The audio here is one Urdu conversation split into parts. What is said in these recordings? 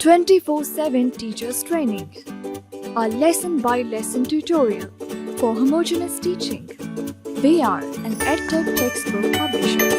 24/7 Teachers Training, a lesson-by-lesson tutorial for homogeneous teaching. We are an EdTech textbook publishers.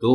2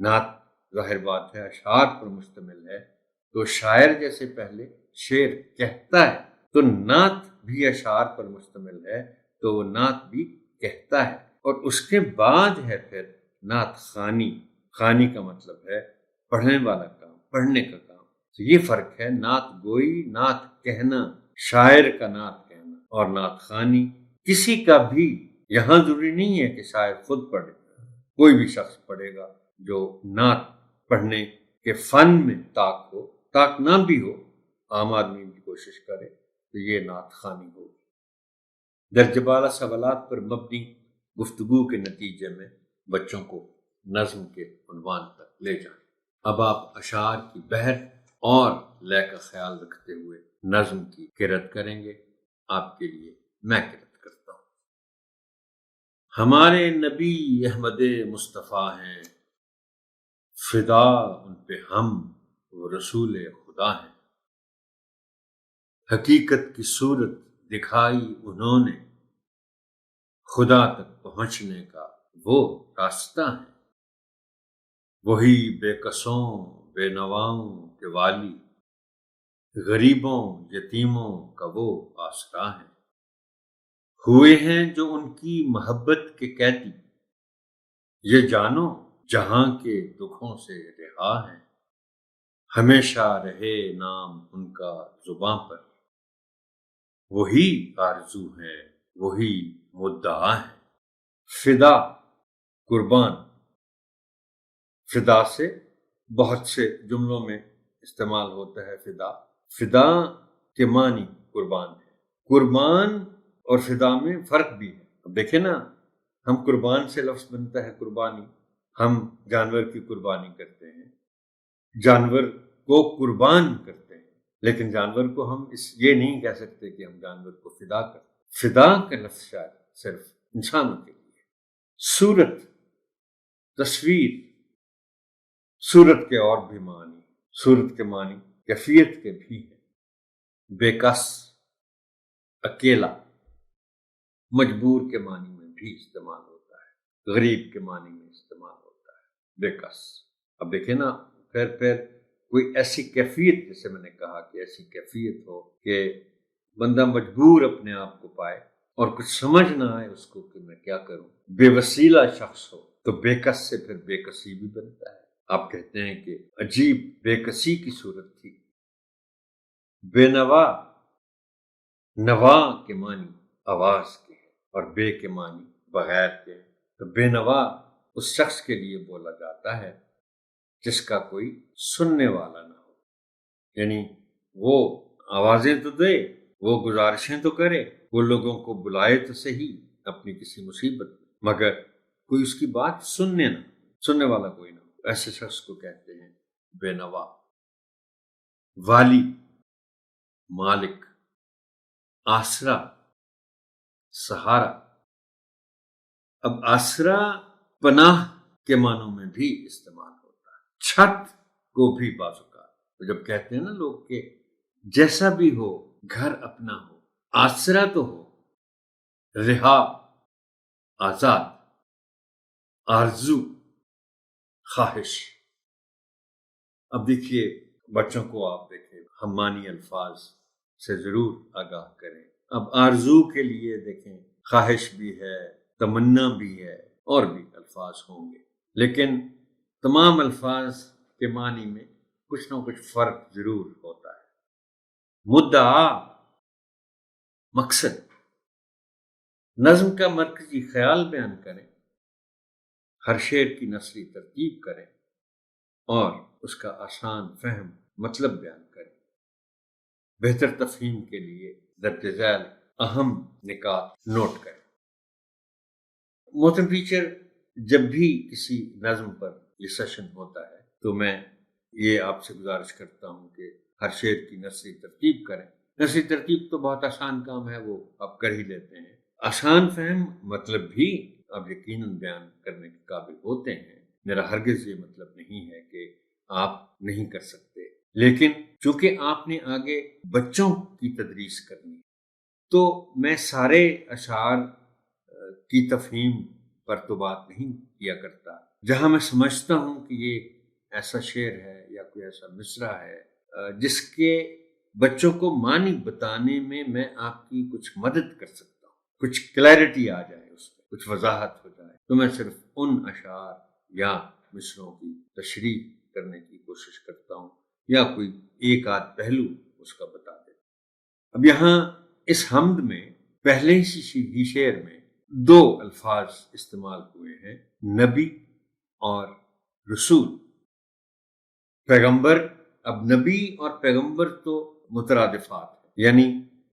نعت ظاہر بات ہے اشعار پر مشتمل ہے، تو شاعر جیسے پہلے شعر کہتا ہے تو نعت بھی اشعار پر مشتمل ہے تو وہ نعت بھی کہتا ہے، اور اس کے بعد ہے پھر نعت خوانی۔ خوانی کا مطلب ہے پڑھنے والا کام، پڑھنے کا کام۔ تو یہ فرق ہے، نعت گوئی، نعت کہنا، شاعر کا نعت کہنا، اور نعت خوانی کسی کا بھی۔ یہاں ضروری نہیں ہے کہ شاعر خود پڑھے، کوئی بھی شخص پڑھے گا جو نعت پڑھنے کے فن میں طاق ہو، طاق نہ بھی ہو، عام آدمی بھی کوشش کرے تو یہ نعت خوانی ہوگی۔ درجہ بالا سوالات پر مبنی گفتگو کے نتیجے میں بچوں کو نظم کے عنوان پر لے جائیں۔ اب آپ اشعار کی بحر اور لے کا خیال رکھتے ہوئے نظم کی قرأت کریں گے۔ آپ کے لیے میں قرأت کرتا ہوں۔ ہمارے نبی احمد مصطفیٰ ہیں، فدا ان پہ ہم، وہ رسول خدا ہیں۔ حقیقت کی صورت دکھائی انہوں نے، خدا تک پہنچنے کا وہ راستہ ہے۔ وہی بے کسوں بے نواؤں کے والی، غریبوں یتیموں کا وہ آسرا ہے۔ ہوئے ہیں جو ان کی محبت کے قیدی، یہ جانو جہاں کے دکھوں سے رہا ہے۔ ہمیشہ رہے نام ان کا زباں پر، وہی آرزو ہے وہی مدعا ہے۔ فدا قربان، فدا سے بہت سے جملوں میں استعمال ہوتا ہے فدا۔ فدا کے معنی قربان ہے۔ قربان اور فدا میں فرق بھی ہے۔ اب دیکھیں نا، ہم قربان سے لفظ بنتا ہے قربانی، ہم جانور کی قربانی کرتے ہیں، جانور کو قربان کرتے ہیں، لیکن جانور کو ہم یہ نہیں کہہ سکتے کہ ہم جانور کو فدا کرتے۔ فدا کا لفظ شاید صرف انسانوں کے لیے۔ صورت، تصویر، صورت کے اور بھی معنی، صورت کے معنی کیفیت کے بھی ہیں۔ بے کس، اکیلا، مجبور کے معنی میں بھی استعمال ہوتا ہے، غریب کے معنی میں استعمال ہوتا ہے بے کس۔ اب دیکھیں نا، پھر کوئی ایسی کیفیت، جیسے میں نے کہا کہ ایسی کیفیت ہو کہ بندہ مجبور اپنے آپ کو پائے اور کچھ سمجھ نہ آئے اس کو کہ میں کیا کروں، بے وسیلہ شخص ہو، تو بے کس سے پھر بے کسی بھی بنتا ہے۔ آپ کہتے ہیں کہ عجیب بے کسی کی صورت تھی۔ بے نوا، نوا کے معنی آواز کے ہیں اور بے کے معنی بغیر کے ہیں۔ تو بے نوا اس شخص کے لیے بولا جاتا ہے جس کا کوئی سننے والا نہ ہو، یعنی وہ آوازیں تو دے، وہ گزارشیں تو کرے، وہ لوگوں کو بلائے تو صحیح اپنی کسی مصیبت میں، مگر کوئی اس کی بات سننے والا کوئی نہ ہو، ایسے شخص کو کہتے ہیں بے نوا۔ والی، مالک، آسرا، سہارا۔ اب آسرا پناہ کے معنوں میں بھی استعمال ہوتا ہے، چھت کو بھی بعض اوقات، تو جب کہتے ہیں نا لوگ کہ جیسا بھی ہو گھر اپنا ہو، آسرا تو ہو، رہا، آزاد، آرزو، خواہش۔ اب دیکھیے، بچوں کو آپ دیکھیں، ہم معنی الفاظ سے ضرور آگاہ کریں۔ اب آرزو کے لیے دیکھیں، خواہش بھی ہے، تمنا بھی ہے، اور بھی الفاظ ہوں گے، لیکن تمام الفاظ کے معنی میں کچھ نہ کچھ فرق ضرور ہوتا ہے۔ مدعا، مقصد۔ نظم کا مرکزی خیال بیان کریں، ہر شعر کی نثری ترتیب کریں اور اس کا آسان فہم مطلب بیان کریں۔ بہتر تفہیم کے لیے درج ذیل اہم نکات نوٹ کریں۔ محترم ٹیچر، جب بھی کسی نظم پر یہ سیشن ہوتا ہے تو میں یہ آپ سے گزارش کرتا ہوں کہ ہر شعر کی نثری ترتیب کریں۔ نثری ترتیب تو بہت آسان کام ہے، وہ آپ کر ہی لیتے ہیں۔ آسان فہم مطلب بھی آپ یقیناً بیان کرنے کے قابل ہوتے ہیں۔ میرا ہرگز یہ مطلب نہیں ہے کہ آپ نہیں کر سکتے، لیکن چونکہ آپ نے آگے بچوں کی تدریس کرنی تو میں سارے اشعار کی تفہیم پر تو بات نہیں کیا کرتا، جہاں میں سمجھتا ہوں کہ یہ ایسا شعر ہے یا کوئی ایسا مصرع ہے جس کے بچوں کو معنی بتانے میں آپ کی کچھ مدد کر سکتا ہوں، کچھ کلیئرٹی آ جائے، اس میں کچھ وضاحت ہو جائے، تو میں صرف ان اشعار یا مصرعوں کی تشریح کرنے کی کوشش کرتا ہوں یا کوئی ایک آدھ پہلو اس کا بتا دیتا ہوں۔ اب یہاں اس حمد میں پہلے ہی شعر میں دو الفاظ استعمال ہوئے ہیں، نبی اور رسول، پیغمبر۔ اب نبی اور پیغمبر تو مترادفات ہیں، یعنی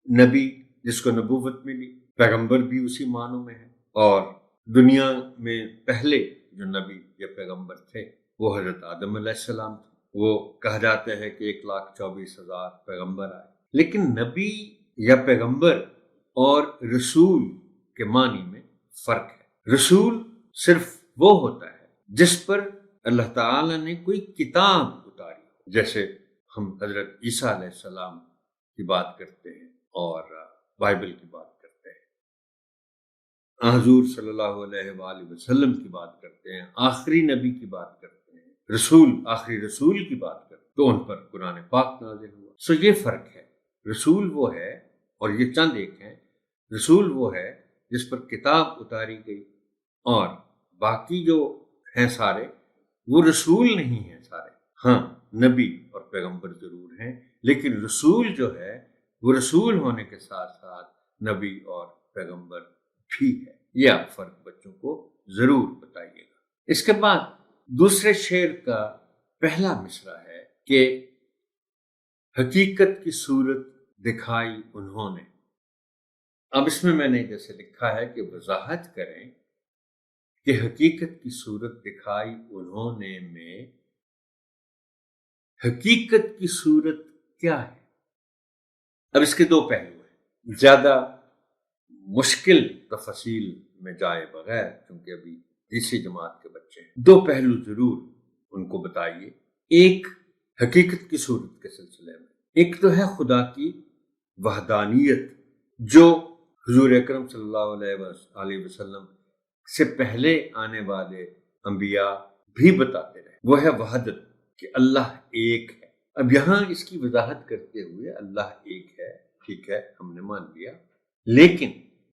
نبی جس کو نبوت ملی، پیغمبر بھی اسی معنوں میں ہے، اور دنیا میں پہلے جو نبی یا پیغمبر تھے وہ حضرت آدم علیہ السلام تھے۔ وہ کہا جاتا ہے کہ 1,24,000 پیغمبر آئے، لیکن نبی یا پیغمبر اور رسول کے معنی میں فرق ہے۔ رسول صرف وہ ہوتا ہے جس پر اللہ تعالی نے کوئی کتاب اتاری، جیسے ہم حضرت عیسیٰ علیہ السلام کی بات کرتے ہیں اور بائبل کی بات کرتے ہیں، حضور صلی اللہ علیہ وآلہ وسلم کی بات کرتے ہیں، آخری نبی کی بات کرتے ہیں، رسول آخری رسول کی بات کرتے ہیں، تو ان پر قرآن پاک نازل ہوا۔ سو یہ فرق ہے، رسول وہ ہے، اور یہ چند ایک ہیں، رسول وہ ہے جس پر کتاب اتاری گئی، اور باقی جو ہیں سارے وہ رسول نہیں ہیں سارے، ہاں نبی اور پیغمبر ضرور ہیں، لیکن رسول جو ہے وہ رسول ہونے کے ساتھ ساتھ نبی اور پیغمبر بھی ہے۔ یہ آپ فرق بچوں کو ضرور بتائیے گا۔ اس کے بعد دوسرے شعر کا پہلا مصرع ہے کہ حقیقت کی صورت دکھائی انہوں نے۔ اب اس میں نے جیسے لکھا ہے کہ وضاحت کریں کہ حقیقت کی صورت دکھائی انہوں نے میں حقیقت کی صورت کیا ہے؟ اب اس کے دو پہلو ہیں، زیادہ مشکل تفصیل میں جائے بغیر، کیونکہ ابھی تیسری جماعت کے بچے ہیں، دو پہلو ضرور ان کو بتائیے۔ ایک حقیقت کی صورت کے سلسلے میں، ایک تو ہے خدا کی وحدانیت جو حضور اکرم صلی اللہ علیہ وسلم سے پہلے آنے والے انبیاء بھی بتاتے رہے، وہ ہے وحدت، کہ اللہ ایک ہے۔ اب یہاں اس کی وضاحت کرتے ہوئے اللہ ایک ہے، ٹھیک ہے، ہم نے مان لیا، لیکن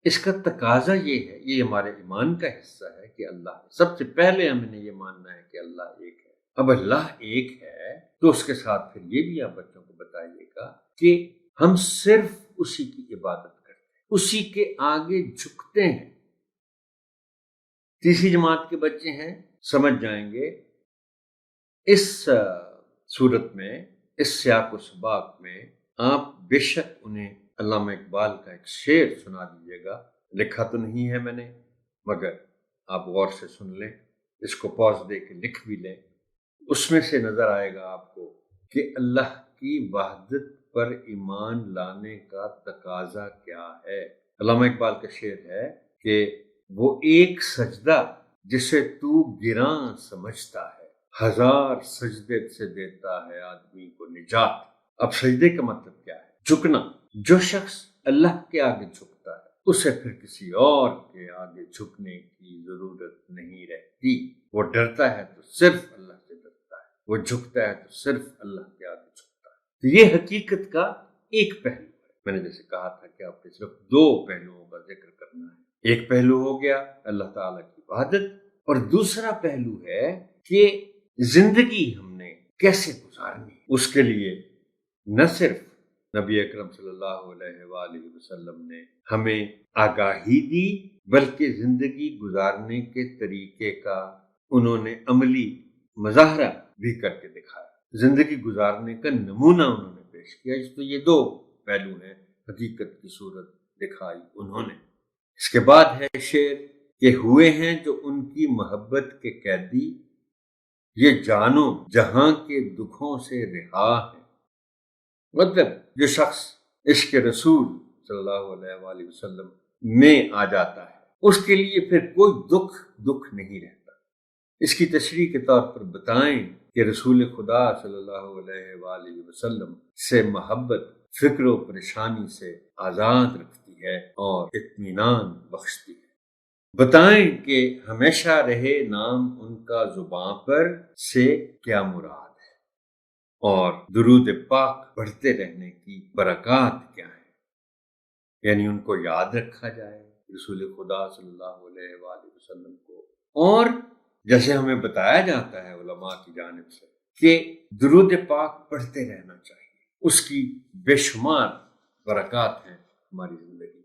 اس کا تقاضا یہ ہے، یہ ہمارے ایمان کا حصہ ہے کہ اللہ سب سے پہلے ہم نے یہ ماننا ہے کہ اللہ ایک ہے۔ اب اللہ ایک ہے تو اس کے ساتھ پھر یہ بھی آپ بچوں کو بتائیے گا کہ ہم صرف اسی کی عبادت کرتے ہیں، اسی کے آگے جھکتے ہیں۔ تیسری جماعت کے بچے ہیں، سمجھ جائیں گے اس صورت میں، اس سیاق و سباق میں آپ بے شک انہیں علامہ اقبال کا ایک شعر سنا دیجیے گا، لکھا تو نہیں ہے میں نے، مگر آپ غور سے سن لیں، اس کو پاز دے کے لکھ بھی لیں، اس میں سے نظر آئے گا آپ کو کہ اللہ کی وحدت پر ایمان لانے کا تقاضا کیا ہے۔ علامہ اقبال کا شعر ہے کہ وہ ایک سجدہ جسے تو گراں سمجھتا ہے، ہزار سجدے سے دیتا ہے آدمی کو نجات۔ اب سجدے کا مطلب کیا ہے؟ جھکنا۔ جو شخص اللہ کے آگے جھکتا ہے اسے پھر کسی اور کے آگے جھکنے کی ضرورت نہیں رہتی۔ وہ ڈرتا ہے تو صرف اللہ سے ڈرتا ہے، وہ جھکتا ہے تو صرف اللہ کے آگے جھکتا ہے۔ تو یہ حقیقت کا ایک پہلو ہے۔ میں نے جیسے کہا تھا کہ آپ نے صرف دو پہلوؤں کا ذکر کرنا ہے، ایک پہلو ہو گیا اللہ تعالیٰ کی وحدت، اور دوسرا پہلو ہے کہ زندگی ہم نے کیسے گزارنی۔ اس کے لیے نہ صرف نبی اکرم صلی اللہ علیہ وآلہ وسلم نے ہمیں آگاہی دی، بلکہ زندگی گزارنے کے طریقے کا انہوں نے عملی مظاہرہ بھی کر کے دکھایا، زندگی گزارنے کا نمونہ انہوں نے پیش کیا۔ اس تو یہ دو پہلو ہیں، حقیقت کی صورت دکھائی انہوں نے۔ اس کے بعد ہے شعر کہ ہوئے ہیں جو ان کی محبت کے قیدی، یہ جانو جہاں کے دکھوں سے رہا ہے۔ مطلب جو شخص عشق رسول صلی اللہ علیہ وآلہ وسلم میں آ جاتا ہے اس کے لیے پھر کوئی دکھ نہیں رہتا۔ اس کی تشریح کے طور پر بتائیں کہ رسول خدا صلی اللہ علیہ وآلہ وسلم سے محبت فکر و پریشانی سے آزاد رکھتی ہے اور اطمینان بخشتی ہے۔ بتائیں کہ ہمیشہ رہے نام ان کا زباں پر سے کیا مراد ہے، اور درود پاک پڑھتے رہنے کی برکات کیا ہے، یعنی ان کو یاد رکھا جائے رسول خدا صلی اللہ علیہ وآلہ وسلم کو، اور جیسے ہمیں بتایا جاتا ہے علماء کی جانب سے کہ درود پاک پڑھتے رہنا چاہیے، اس کی بے شمار برکات ہیں ہماری زندگی میں۔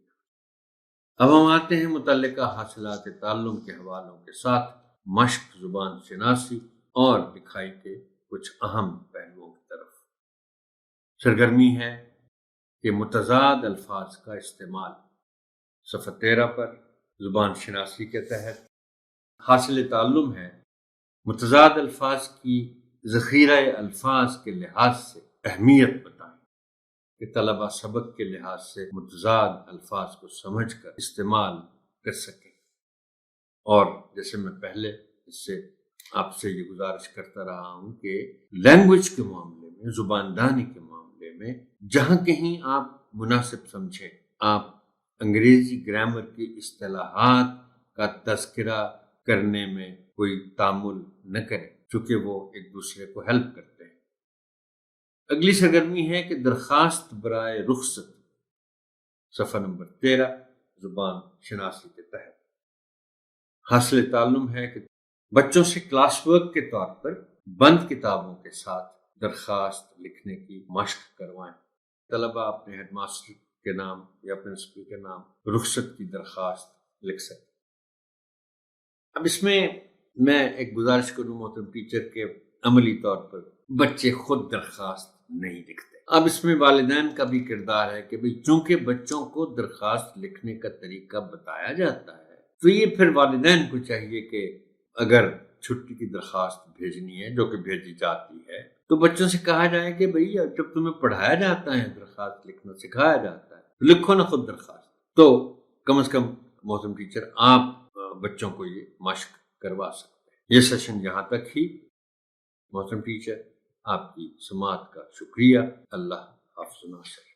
اب ہم آتے ہیں متعلقہ حاصلات تعلم کے حوالوں کے ساتھ مشق زبان شناسی اور لکھائی کے کچھ اہم پہلوؤں کی طرف۔ سرگرمی ہے کہ متضاد الفاظ کا استعمال، صفحہ 13 پر زبان شناسی کے تحت حاصل تعلم ہے متضاد الفاظ کی ذخیرہ الفاظ کے لحاظ سے اہمیت بتائیں کہ طلبہ سبق کے لحاظ سے متضاد الفاظ کو سمجھ کر استعمال کر سکیں، اور جیسے میں پہلے اس سے آپ سے یہ گزارش کرتا رہا ہوں کہ لینگویج کے معاملے میں، زبان دانی کے معاملے میں جہاں کہیں آپ مناسب سمجھیں، آپ انگریزی گرامر کی اصطلاحات کا تذکرہ کرنے میں کوئی تعامل نہ کریں، چونکہ وہ ایک دوسرے کو ہیلپ کرتے ہیں۔ اگلی سرگرمی ہے کہ درخواست برائے رخصت، صفحہ نمبر 13 زبان شناسی کے تحت حاصل تعلم ہے کہ بچوں سے کلاس ورک کے طور پر بند کتابوں کے ساتھ درخواست لکھنے کی مشق کروائیں۔ طلبہ اپنے ہیڈ ماسٹر کے نام یا پرنسپل کے نام رخصت کی درخواست لکھ سکتے۔ اب اس میں ایک گزارش کروں محترم ٹیچر کے عملی طور پر بچے خود درخواست نہیں لکھتے۔ اب اس میں والدین کا بھی کردار ہے کہ چونکہ بچوں کو درخواست لکھنے کا طریقہ بتایا جاتا ہے، تو یہ پھر والدین کو چاہیے کہ اگر چھٹی کی درخواست بھیجنی ہے، جو کہ بھیجی جاتی ہے، تو بچوں سے کہا جائے کہ بھئی جب تمہیں پڑھایا جاتا ہے، درخواست لکھنا سکھایا جاتا ہے، تو لکھو نا خود درخواست۔ تو کم از کم محترم ٹیچر آپ بچوں کو یہ مشق کروا سکتے ہیں۔ یہ سیشن یہاں تک ہی۔ محترم ٹیچر، آپ کی سماعت کا شکریہ۔ اللہ حافظ و ناصر۔